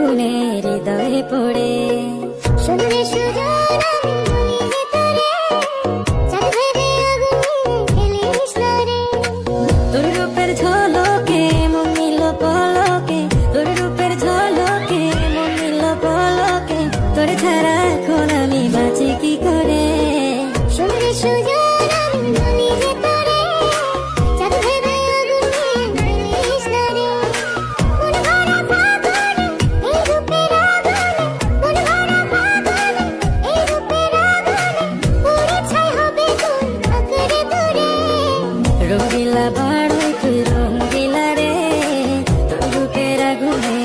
আগুনে হৃদয়ে পড়ে। শুনলে সুজন আমি ভেতরে, চাঁদ ভেবে আগুনে খেলিস না রে। তোর রূপের ঝলকে মন নিল পলকে, তোর রূপের ঝলকে মন নিল পলকে, তোর ছাড়া এখন আমি বাঁচি কি করে। শুনলে সুজন আমি ভেতরে, চাঁদ ভেবে আগুনে খেলিস না রে। মন ভরা ফাগুনে এই রূপের আগুনে, মন ভরা ফাগুনে এই রূপের আগুনে, পুরে ছাই হবে তুই আঁকড়ে ধরে। রঙ্গিলা বাড়ই তুই রঙ্গিলা রে, তোর রূপের আগুনে